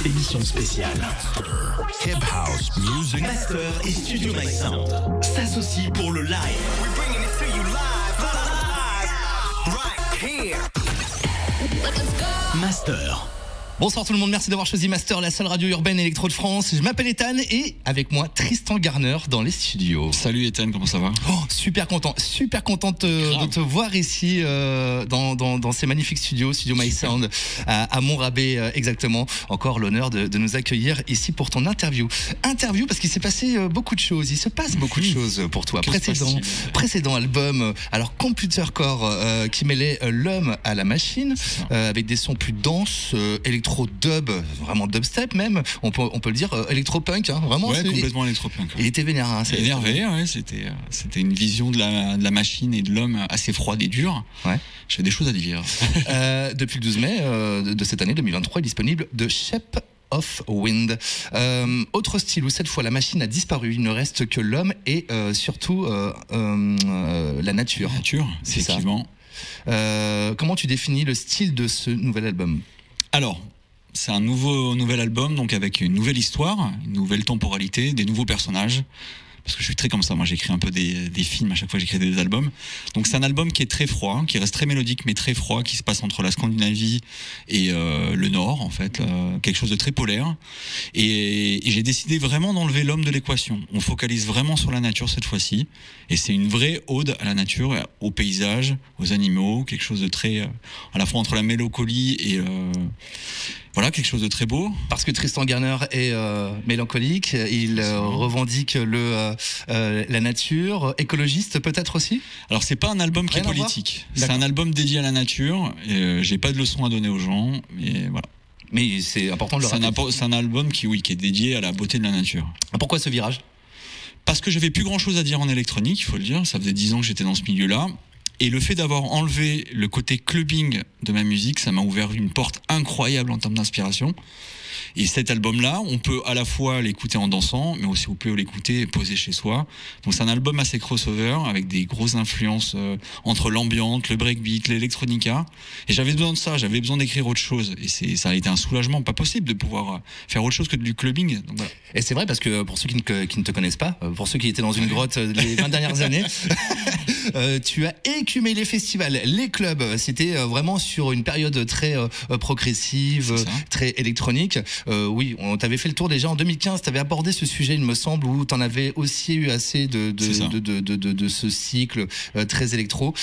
émission spéciale. Hip House Music Master et Studio My Sound s'associent pour le live. We're bringing it to you live, right here. Master. Bonsoir tout le monde, merci d'avoir choisi Master, la seule radio urbaine électro de France. Je m'appelle Ethan et avec moi Tristan Garner dans les studios. Salut Ethan, comment ça va? Super content de te voir ici dans ces magnifiques studios, Studio My Sound à Montrabé exactement. Encore l'honneur de nous accueillir ici pour ton interview. Interview parce qu'il s'est passé beaucoup de choses, il se passe beaucoup de choses pour toi. Précédent album, alors Computer Core qui mêlait l'homme à la machine avec des sons plus denses, électro-dub, vraiment dubstep même, on peut le dire, électro-punk, hein, vraiment. Ouais, complètement électro-punk. Il était vénère. Hein, énervé, ouais, c'était une vision de la machine et de l'homme assez froide et dure. Ouais. J'avais des choses à dire. Depuis le 12 mai de cette année 2023, est disponible The Shape of Wind. Autre style où cette fois la machine a disparu, il ne reste que l'homme et surtout la nature. La nature, c'est effectivement. Ça. Comment tu définis le style de ce nouvel album ? Alors, c'est un nouvel album, donc avec une nouvelle histoire, une nouvelle temporalité, des nouveaux personnages. Parce que je suis très comme ça, moi j'écris un peu des films, à chaque fois j'écris des albums. Donc c'est un album qui est très froid, qui reste très mélodique mais très froid, qui se passe entre la Scandinavie et le Nord en fait, quelque chose de très polaire. Et j'ai décidé vraiment d'enlever l'homme de l'équation. On focalise vraiment sur la nature cette fois-ci. Et c'est une vraie ode à la nature, au paysage, aux animaux, quelque chose de très, à la fois entre la mélancolie et voilà, quelque chose de très beau. Parce que Tristan Garner est mélancolique, il revendique la nature, écologiste peut-être aussi. Alors c'est pas un album qui est politique, c'est un album dédié à la nature. J'ai pas de leçons à donner aux gens, mais voilà. Mais c'est important de le rappeler. C'est un album qui est dédié à la beauté de la nature. Pourquoi ce virage ? Parce que j'avais plus grand chose à dire en électronique, il faut le dire. Ça faisait 10 ans que j'étais dans ce milieu-là. Et le fait d'avoir enlevé le côté clubbing de ma musique, ça m'a ouvert une porte incroyable en termes d'inspiration. Et cet album-là, on peut à la fois l'écouter en dansant, mais aussi on peut l'écouter posé chez soi. Donc c'est un album assez crossover, avec des grosses influences entre l'ambiance, le breakbeat, l'électronica. Et j'avais besoin de ça, j'avais besoin d'écrire autre chose. Et ça a été un soulagement pas possible de pouvoir faire autre chose que du clubbing. Donc, voilà. Et c'est vrai parce que pour ceux qui ne te connaissent pas, pour ceux qui étaient dans une grotte les 20 dernières années, tu as écumé les festivals, les clubs. C'était vraiment sur une période très progressive, très électronique. Oui, on t'avait fait le tour déjà en 2015, tu avais abordé ce sujet, il me semble, où tu en avais aussi eu assez de ce cycle très électro.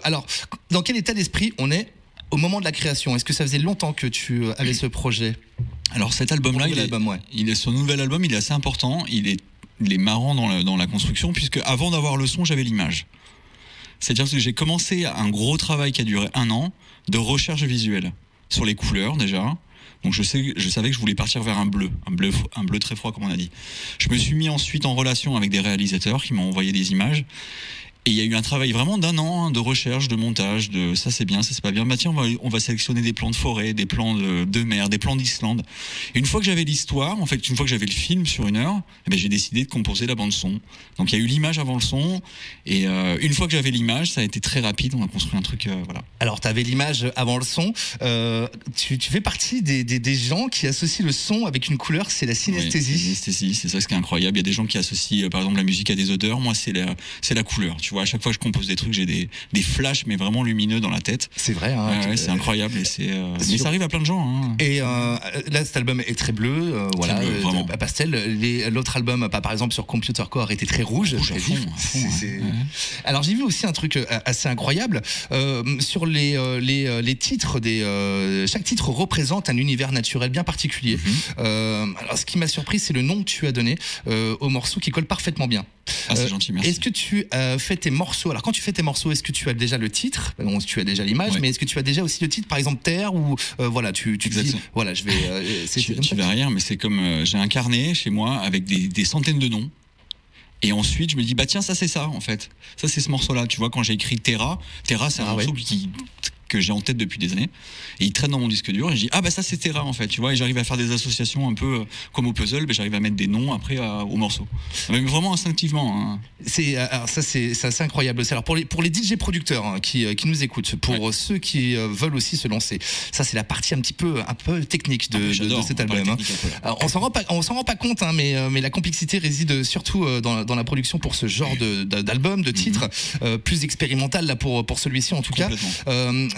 Alors, dans quel état d'esprit on est au moment de la création ? Est-ce que ça faisait longtemps que tu avais ce projet ? Alors cet album-là, son nouvel album, il est assez important, il est marrant dans la construction, puisque avant d'avoir le son, j'avais l'image. C'est-à-dire que j'ai commencé un gros travail qui a duré 1 an de recherche visuelle sur les couleurs déjà. Donc je savais que je voulais partir vers un bleu très froid comme on a dit. Je me suis mis ensuite en relation avec des réalisateurs qui m'ont envoyé des images. Et il y a eu un travail vraiment d'1 an de recherche, de montage, de ça c'est bien, ça c'est pas bien. Bah tiens, on va sélectionner des plans de forêt, des plans de mer, des plans d'Islande. Et une fois que j'avais l'histoire, en fait, une fois que j'avais le film sur 1 heure, j'ai décidé de composer la bande son. Donc il y a eu l'image avant le son. Et une fois que j'avais l'image, ça a été très rapide. On a construit un truc, voilà. Alors tu avais l'image avant le son. Tu fais partie des gens qui associent le son avec une couleur, c'est la synesthésie. Oui, synesthésie, c'est ça ce qui est incroyable. Il y a des gens qui associent par exemple la musique à des odeurs. Moi c'est la couleur. Tu vois, à chaque fois que je compose des trucs, j'ai des flashs, mais vraiment lumineux dans la tête. C'est vrai, hein, ouais, c'est incroyable. Et mais ça arrive à plein de gens. Hein. Et là, cet album est très bleu, voilà, bleu, pastel. L'autre album, par exemple sur Computer Core, était très rouge. À fond, ouais. Alors j'ai vu aussi un truc assez incroyable sur les titres chaque titre représente un univers naturel bien particulier. Alors ce qui m'a surpris, c'est le nom que tu as donné au morceau qui colle parfaitement bien. Ah, c'est gentil, merci. Est-ce que tu fais tes morceaux ? Alors quand tu fais tes morceaux, est-ce que tu as déjà le titre ? Bon, tu as déjà l'image, mais est-ce que tu as déjà aussi le titre, par exemple Terre, ou voilà, tu dis voilà, je vais. Tu vas rire, mais c'est comme j'ai un carnet chez moi avec des centaines de noms. Et ensuite, je me dis, bah tiens, ça c'est ça en fait. Ça c'est ce morceau-là. Tu vois, quand j'ai écrit Terra c'est un morceau que j'ai en tête depuis des années, et il traîne dans mon disque dur, et je dis ah bah ça c'est Terra en fait, tu vois, et j'arrive à faire des associations un peu comme au puzzle, j'arrive à mettre des noms après aux morceaux, mais vraiment instinctivement. Hein. Alors ça c'est assez incroyable. Alors pour les DJ producteurs hein, qui nous écoutent, pour ceux qui veulent aussi se lancer, ça c'est la partie un peu technique de cet album. Hein. Alors, on s'en rend pas compte, hein, mais la complexité réside surtout dans la production pour ce genre d'album, de titre, plus expérimental là pour celui-ci en tout cas.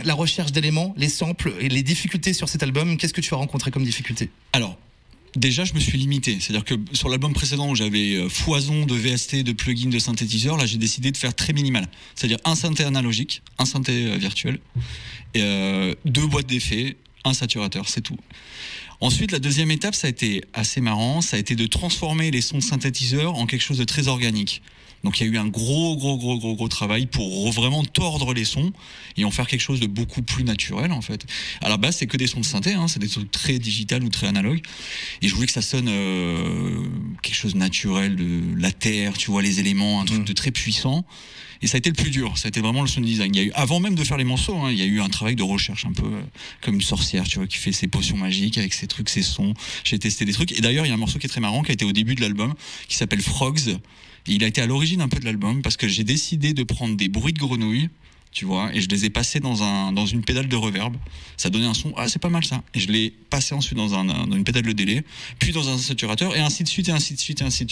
La recherche d'éléments, les samples et les difficultés sur cet album, qu'est-ce que tu as rencontré comme difficulté? Alors, déjà, je me suis limité. C'est-à-dire que sur l'album précédent où j'avais foison de VST, de plugins, de synthétiseurs, là j'ai décidé de faire très minimal. C'est-à-dire un synthé analogique, un synthé virtuel, et 2 boîtes d'effets, un saturateur, c'est tout. Ensuite, la deuxième étape, ça a été assez marrant, ça a été de transformer les sons de synthétiseurs en quelque chose de très organique. Donc il y a eu un gros travail pour vraiment tordre les sons et en faire quelque chose de beaucoup plus naturel en fait. À la base c'est que des sons de synthé, hein, c'est des sons très digital ou très analogue. Et je voulais que ça sonne quelque chose de naturel, de la terre, tu vois, les éléments, un truc de très puissant. Et ça a été le plus dur, ça a été vraiment le sound design. Il y a eu, avant même de faire les morceaux, hein, il y a eu un travail de recherche un peu comme une sorcière, tu vois, qui fait ses potions magiques avec ses trucs, ses sons. J'ai testé des trucs. Et d'ailleurs, il y a un morceau qui est très marrant, qui a été au début de l'album, qui s'appelle Frogs. Et il a été à l'origine un peu de l'album parce que j'ai décidé de prendre des bruits de grenouilles, tu vois, et je les ai passés dans une pédale de reverb. Ça donnait un son, ah c'est pas mal ça. Et je l'ai passé ensuite dans une pédale de délai, puis dans un saturateur, et ainsi de suite,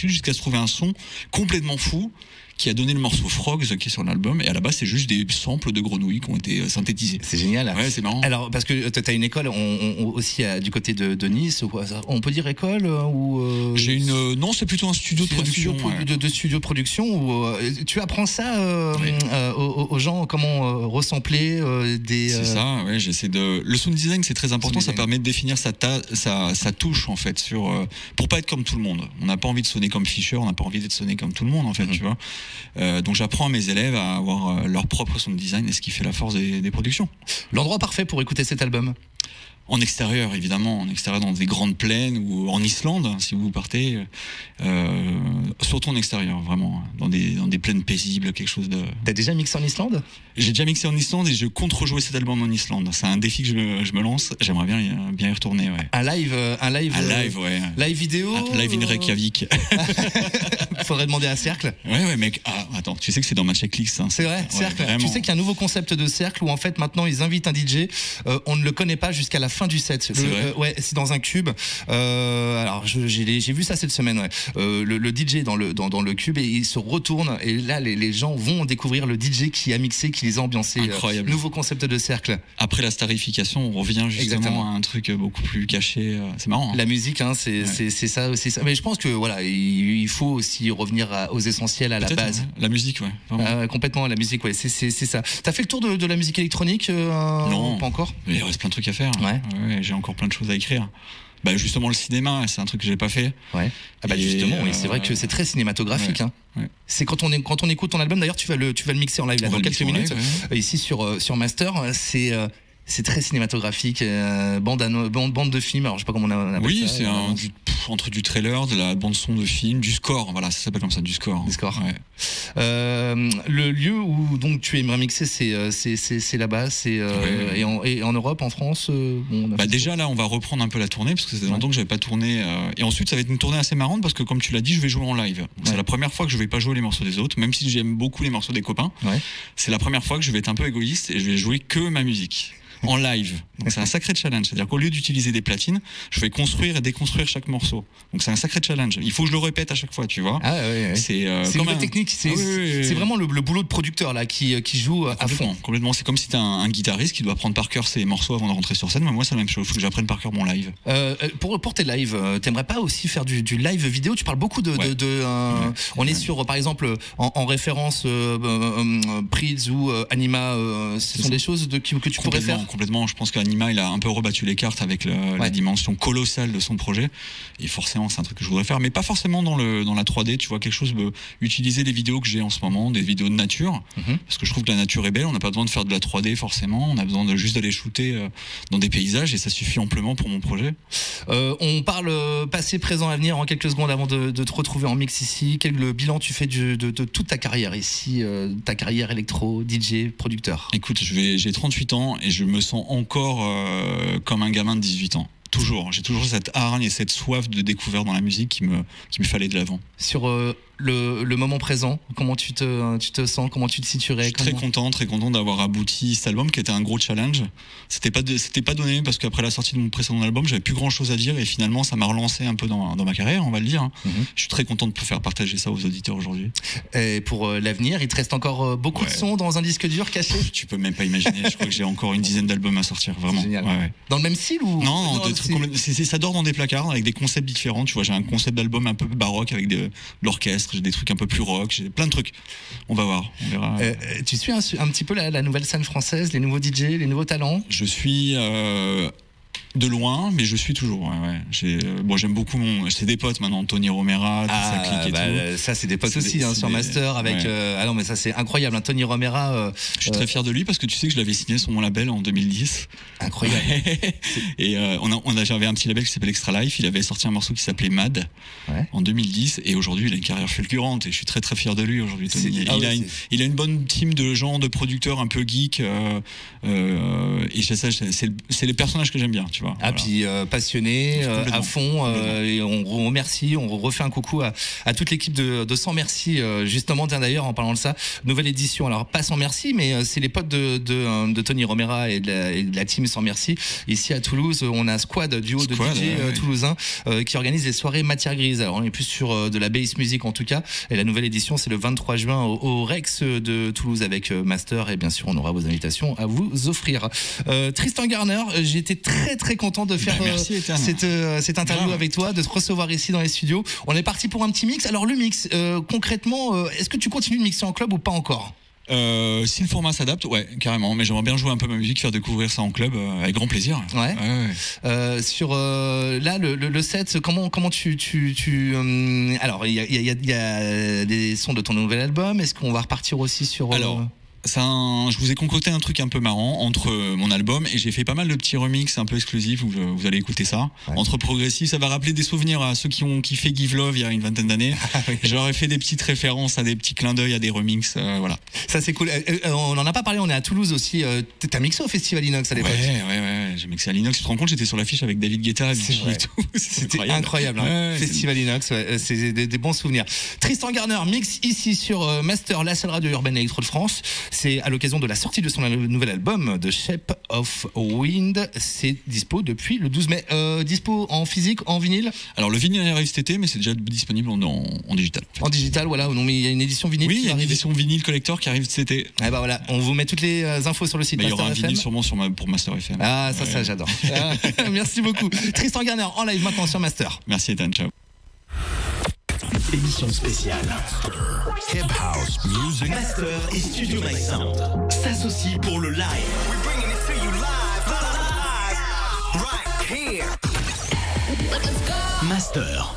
jusqu'à se trouver un son complètement fou qui a donné le morceau Frogs qui est sur l'album. Et à la base, c'est juste des samples de grenouilles qui ont été synthétisés. C'est génial. Ouais, c'est marrant. Alors, parce que tu as une école aussi du côté de Nice, on peut dire école ou J'ai une. Non, c'est plutôt un studio de production. De studio de production où tu apprends ça aux gens, comment ressampler des. C'est ça, ouais, j'essaie de. Le sound design, c'est très important, ça permet de définir sa touche en fait, pour pas être comme tout le monde. On n'a pas envie de sonner comme Fischer, on n'a pas envie de sonner comme tout le monde en fait, tu vois. Donc j'apprends à mes élèves à avoir leur propre sound design et ce qui fait la force des productions. L'endroit parfait pour écouter cet album? En extérieur, évidemment, en extérieur dans des grandes plaines ou en Islande, si vous partez, surtout en extérieur, vraiment, dans des plaines paisibles, quelque chose de... T'as déjà mixé en Islande? J'ai déjà mixé en Islande et je compte rejouer cet album en Islande. C'est un défi que je me lance, j'aimerais bien y retourner, ouais. Un live, ouais. Live vidéo? Live in Reykjavik. Faudrait demander à Cercle. Ouais, mec, attends, tu sais que c'est dans ma checklist. Hein. C'est vrai, Cercle. Ouais, tu sais qu'il y a un nouveau concept de Cercle où en fait maintenant ils invitent un DJ, on ne le connaît pas jusqu'à la fin du set. Ouais, c'est dans un cube. Alors j'ai vu ça cette semaine. Ouais. Le DJ dans le cube et il se retourne et là les gens vont découvrir le DJ qui a mixé, qui les a ambiancés. Incroyable. Nouveau concept de Cercle. Après la starification, on revient justement à un truc beaucoup plus caché. C'est marrant. Hein. La musique, hein, c'est ça aussi. Mais je pense que voilà, il faut aussi revenir aux essentiels, à la base. Ouais. La musique, ouais. Complètement, la musique, ouais. C'est ça. T'as fait le tour de la musique électronique? Non, pas encore. Mais il reste plein de trucs à faire. Ouais, j'ai encore plein de choses à écrire. Justement, le cinéma, c'est un truc que j'ai pas fait. Ouais. Justement, oui, c'est vrai que c'est très cinématographique. Ouais. Hein. Ouais. C'est quand on écoute ton album. D'ailleurs, tu vas le mixer en live là, dans quelques minutes. Ici sur Master, c'est très cinématographique, bande de film. Alors je sais pas comment on appelle ça. Oui, c'est entre du trailer, de la bande son de film, du score. Voilà, ça s'appelle comme ça, du score. Du score. Ouais. Le lieu où donc tu aimerais mixer, c'est là-bas, et en Europe, en France. Déjà là, on va reprendre un peu la tournée parce que ça fait longtemps que j'avais pas tourné. Et ensuite, ça va être une tournée assez marrante parce que comme tu l'as dit, je vais jouer en live. C'est la première fois que je vais pas jouer les morceaux des autres, même si j'aime beaucoup les morceaux des copains. Ouais. C'est la première fois que je vais être un peu égoïste et je vais jouer que ma musique. En live. Donc c'est un sacré challenge. C'est-à-dire qu'au lieu d'utiliser des platines, je vais construire et déconstruire chaque morceau. Donc c'est un sacré challenge. Il faut que je le répète à chaque fois, tu vois. C'est une technique. C'est vraiment le boulot de producteur là qui joue à fond. Complètement. C'est comme si t'as un guitariste qui doit apprendre par cœur ses morceaux avant de rentrer sur scène. Mais moi c'est la même chose. Il faut que j'apprenne par cœur mon live. Pour tes lives, t'aimerais pas aussi faire du live vidéo? Tu parles beaucoup on est sur par exemple en référence Prids ou Anima. Ce sont des choses que tu pourrais faire. Complètement, je pense qu'Anima il a un peu rebattu les cartes avec la dimension colossale de son projet et forcément c'est un truc que je voudrais faire, mais pas forcément dans la 3D, tu vois, quelque chose, utiliser les vidéos que j'ai en ce moment, des vidéos de nature, parce que je trouve que la nature est belle, on n'a pas besoin de faire de la 3D forcément, on a besoin juste d'aller shooter dans des paysages et ça suffit amplement pour mon projet. On parle passé, présent, avenir en quelques secondes avant de te retrouver en mix ici. Quel bilan tu fais de toute ta carrière ici, ta carrière électro, DJ, producteur? Écoute, j'ai 38 ans et je me sens encore comme un gamin de 18 ans. Toujours, j'ai toujours cette hargne et cette soif de découverte dans la musique qui me fallait de l'avant. Sur le moment présent, comment tu te sens, comment tu te situerais? Je suis très content d'avoir abouti cet album qui était un gros challenge. C'était pas donné parce qu'après la sortie de mon précédent album, j'avais plus grand chose à dire et finalement ça m'a relancé un peu dans ma carrière, on va le dire. Je suis très content de faire partager ça aux auditeurs aujourd'hui. Et pour l'avenir, il te reste encore beaucoup de sons dans un disque dur caché? Tu peux même pas imaginer, je crois que j'ai encore une dizaine d'albums à sortir, vraiment. Génial. Dans le même style ou? Non, ça dort dans des placards avec des concepts différents. Tu vois, j'ai un concept d'album un peu baroque avec de l'orchestre, j'ai des trucs un peu plus rock, j'ai plein de trucs. On va voir, on verra. Tu suis un petit peu la nouvelle scène française, les nouveaux DJ, les nouveaux talents? Je suis de loin, mais je suis toujours. J'aime beaucoup c'est des potes maintenant, Tony Romera, sa clique et tout. Ça, c'est des potes aussi sur Master avec. Ah non, mais ça c'est incroyable. Tony Romera. Je suis très fier de lui parce que tu sais que je l'avais signé sur mon label en 2010. Incroyable. Et j'avais un petit label qui s'appelle Extra Life. Il avait sorti un morceau qui s'appelait Mad en 2010 et aujourd'hui il a une carrière fulgurante et je suis très très fier de lui aujourd'hui. Il a une bonne team de gens, de producteurs un peu geeks et c'est les personnages que j'aime bien. Tu vois, puis passionné, à fond, et on remercie, on refait un coucou à toute l'équipe de Sans Merci, justement. D'ailleurs, en parlant de ça, nouvelle édition, alors pas Sans Merci, mais c'est les potes de Tony Romera et de la team Sans Merci. Ici à Toulouse, on a un squad, duo de DJ toulousains qui organise des soirées matière grise. Alors on est plus sur de la bass music en tout cas, et la nouvelle édition c'est le 23 juin au Rex de Toulouse avec Master, et bien sûr on aura vos invitations à vous offrir. Tristan Garner, j'étais très content de faire cette interview avec toi, de te recevoir ici dans les studios. On est parti pour un petit mix. Alors le mix, concrètement, est-ce que tu continues de mixer en club ou pas encore? Si le format s'adapte, ouais, carrément. Mais j'aimerais bien jouer un peu ma musique, faire découvrir ça en club, avec grand plaisir. Sur là, le set, comment tu alors il y a des sons de ton nouvel album. Est-ce qu'on va repartir aussi sur je vous ai concocté un truc un peu marrant entre mon album et j'ai fait pas mal de petits remixes un peu exclusifs où vous allez écouter ça. Entre progressifs, ça va rappeler des souvenirs à ceux qui ont kiffé Give Love il y a une vingtaine d'années. J'aurais fait des petites références à des petits clins d'œil à des remixes, voilà. Ça c'est cool. On en a pas parlé, on est à Toulouse aussi. T'as mixé au Festival Inox à l'époque? Ouais, j'ai mixé à l'Inox. Tu te rends compte, j'étais sur l'affiche avec David Guetta et tout. C'était incroyable. Festival Inox, c'est des bons souvenirs. Tristan Garner mix ici sur Master, la seule radio urbaine électro de France. C'est à l'occasion de la sortie de son nouvel album The Shape of Wind. C'est dispo depuis le 12 mai. Dispo en physique, en vinyle? Alors le vinyle arrive cet été, mais c'est déjà disponible en digital. En digital, voilà. Non, mais il y a une édition vinyle. Oui, il y a une édition vinyle collector qui arrive cet été. Ah bah voilà, on vous met toutes les infos sur le site. Il y aura un vinyle sûrement pour Master FM. Ah ça j'adore. Merci beaucoup. Tristan Garner en live maintenant sur Master. Merci Ethan, ciao. Émission spéciale Hip House Music. Master et Studio My Sound s'associent pour le live. We're bringing it to you live right here. Let's go. Master.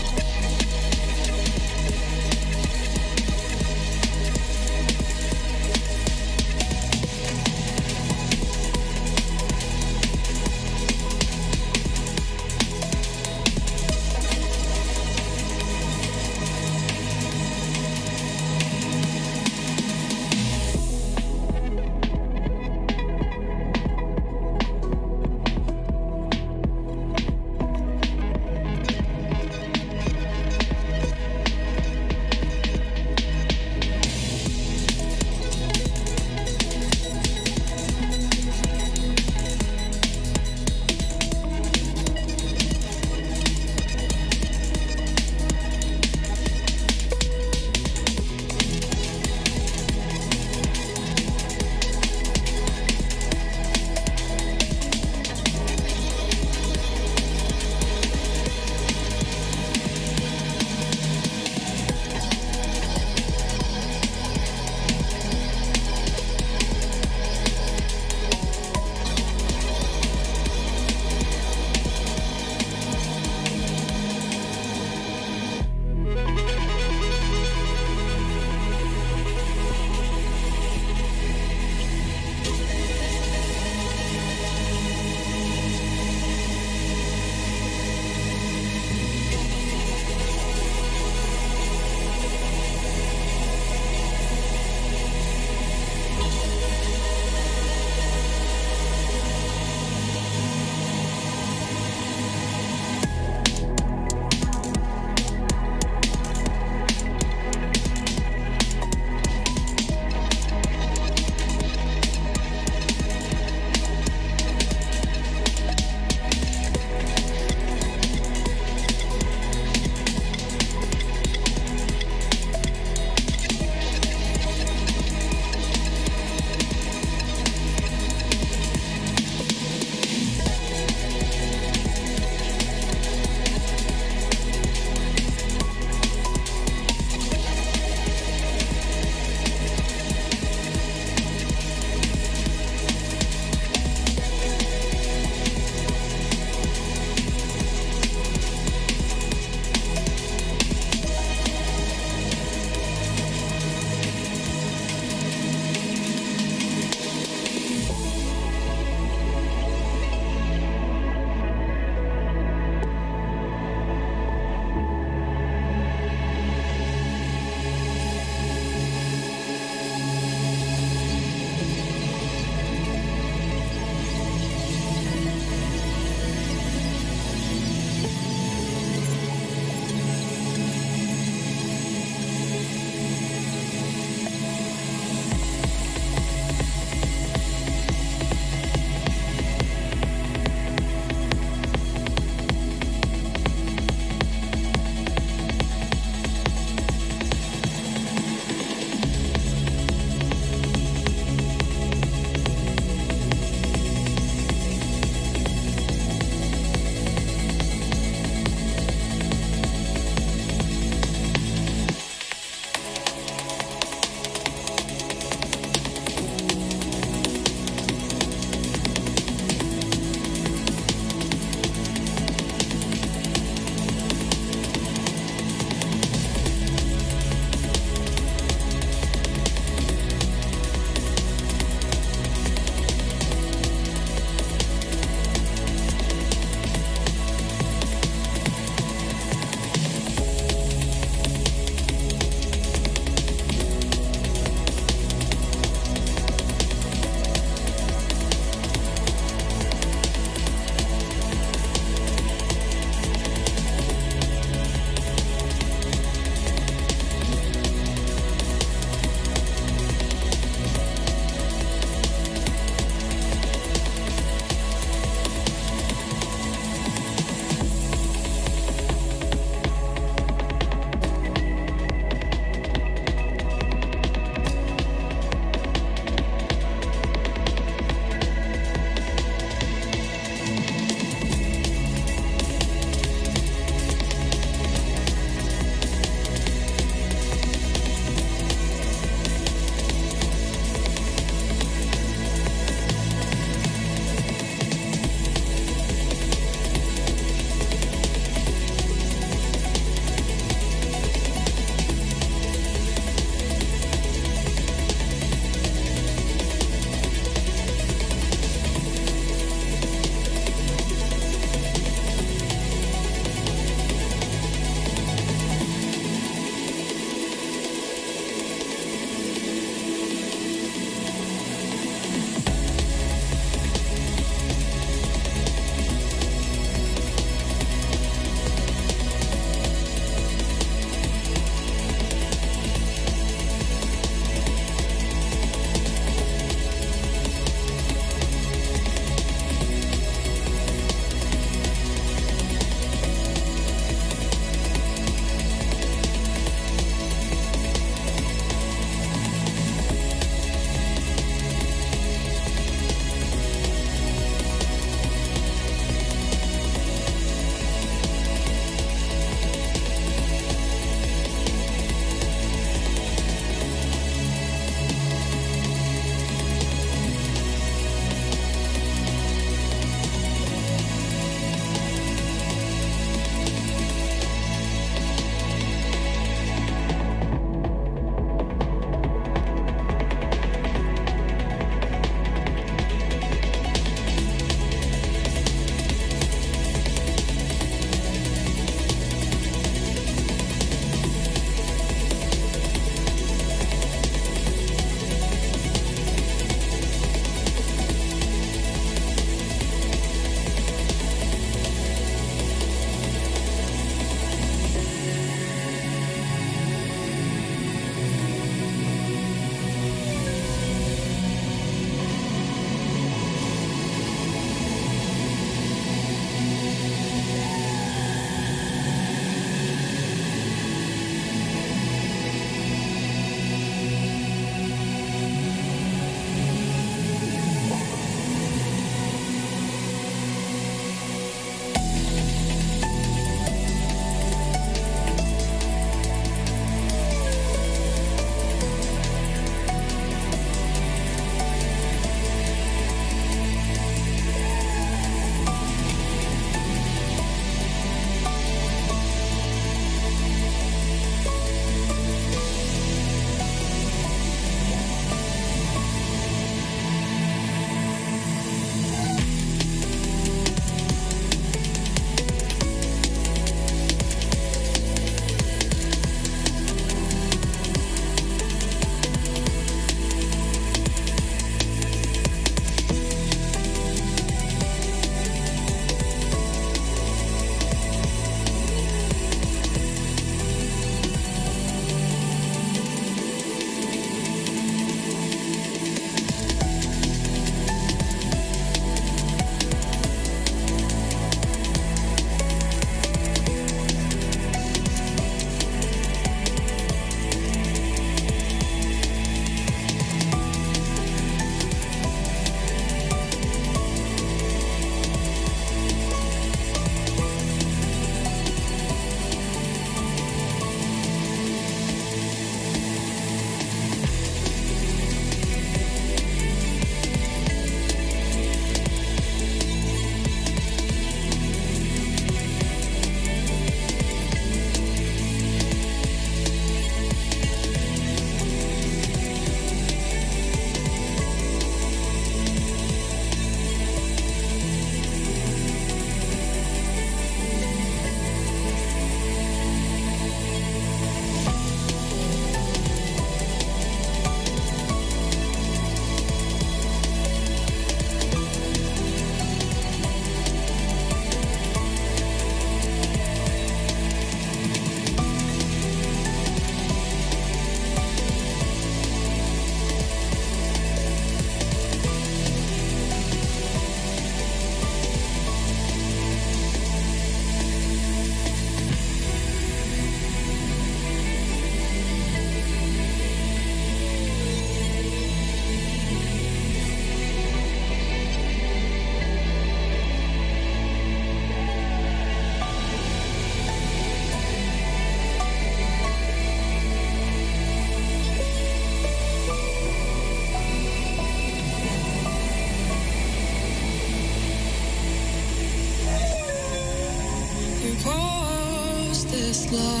Baby,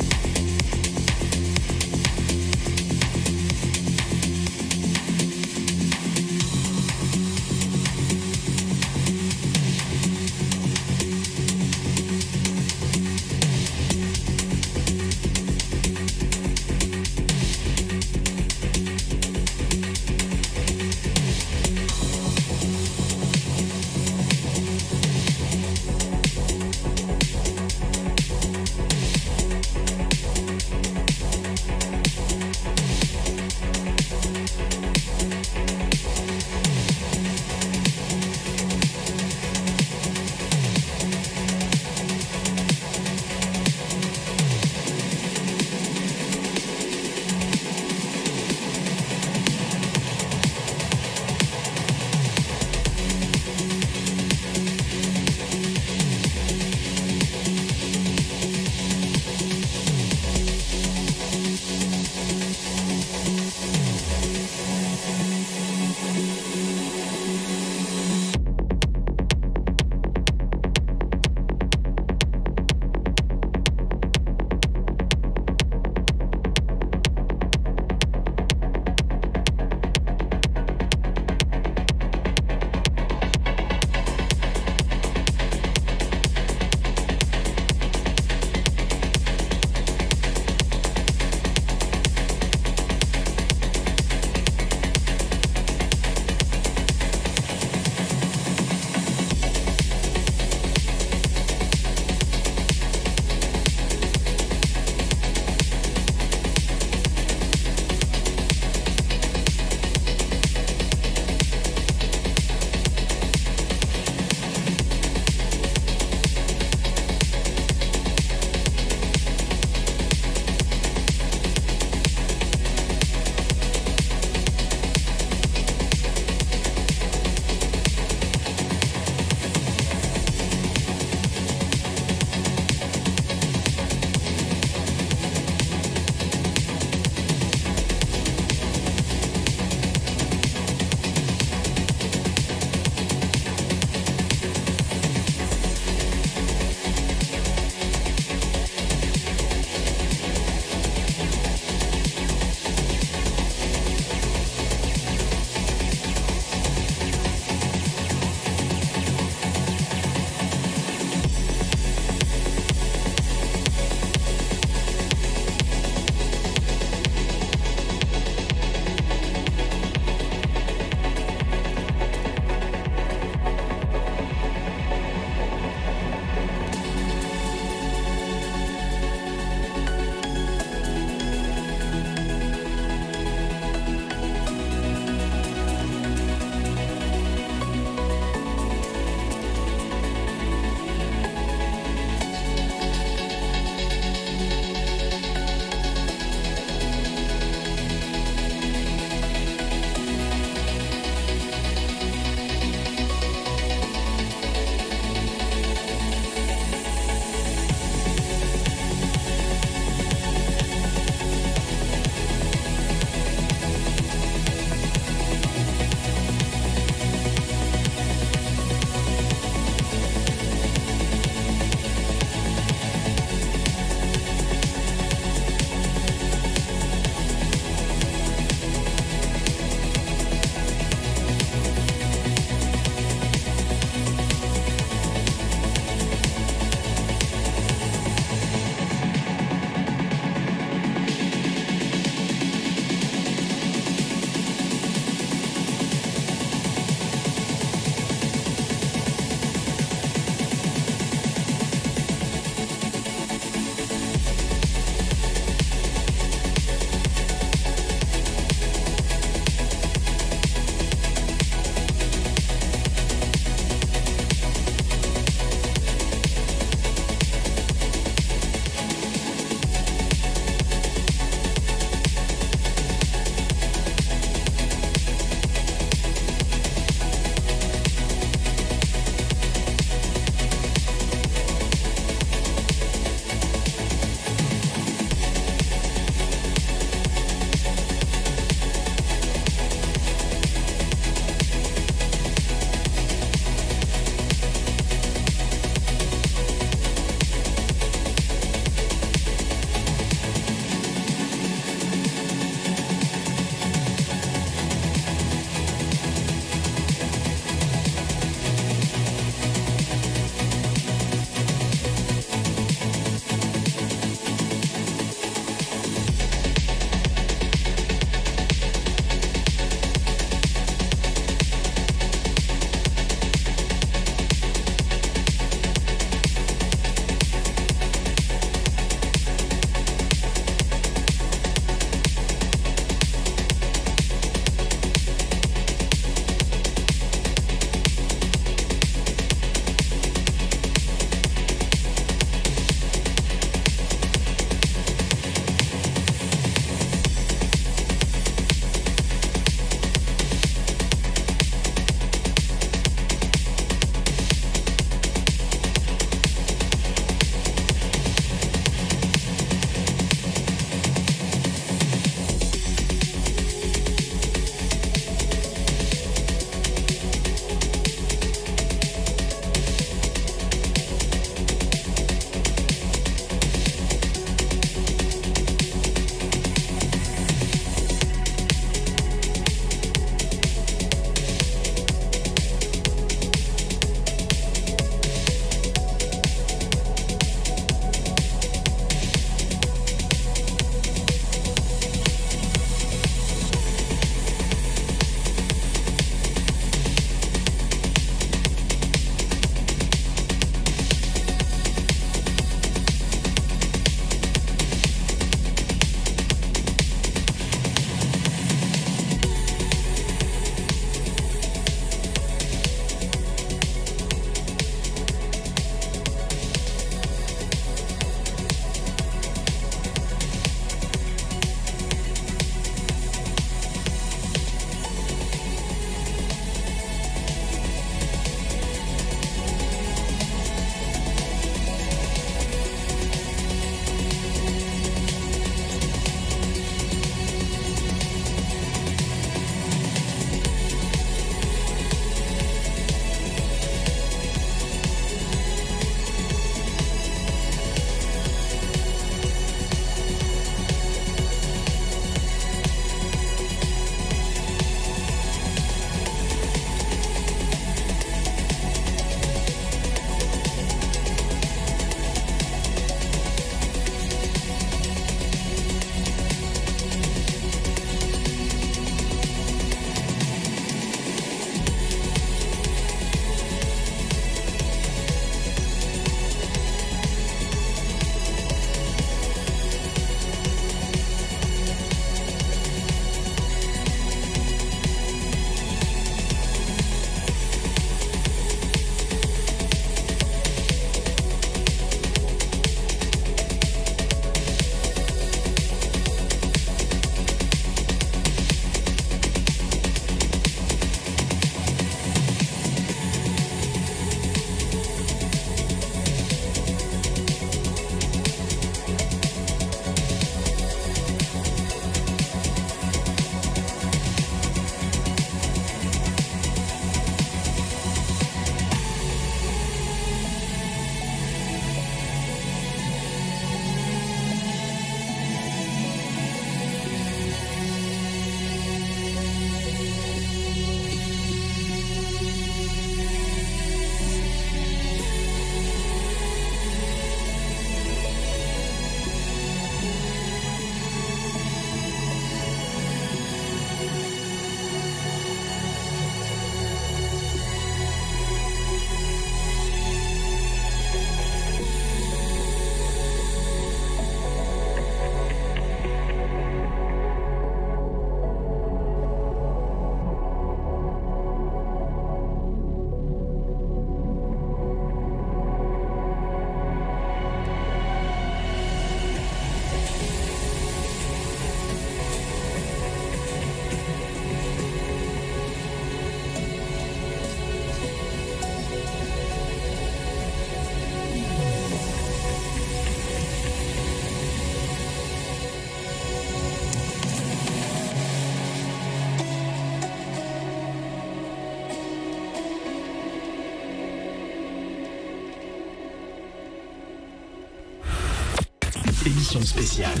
émission spéciale.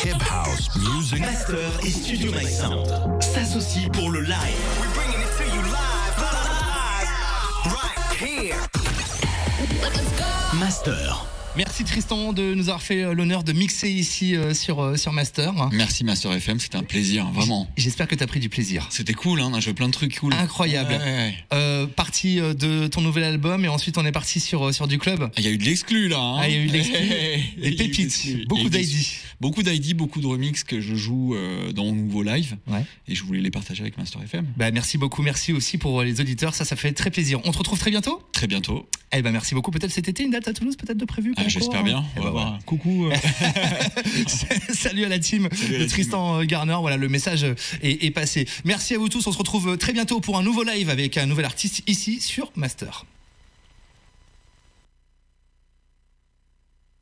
Hip House Music Master et Studio My Sound s'associent pour le live. We're bringing it to you live, right here. Master. Merci Tristan de nous avoir fait l'honneur de mixer ici sur Master. Merci Master FM, c'était un plaisir, vraiment. J'espère que tu as pris du plaisir. C'était cool, hein, on a joué plein de trucs cool. Incroyable. Partie de ton nouvel album et ensuite on est parti sur du club. Il y a eu de l'exclu là. Hein. Il y a eu de l'exclu. Des pépites. Beaucoup d'ID. Beaucoup d'ID, beaucoup de remix que je joue dans mon nouveau live. Ouais. Et je voulais les partager avec Master FM. Bah, merci beaucoup, merci aussi pour les auditeurs, ça fait très plaisir. On te retrouve très bientôt. Très bientôt. Eh ben merci beaucoup. Peut-être cet été une date à Toulouse, peut-être de prévu. J'espère bien. On va voir. Coucou. Salut à la team de Tristan Garner. Voilà, le message est passé. Merci à vous tous. On se retrouve très bientôt pour un nouveau live avec un nouvel artiste ici sur Master.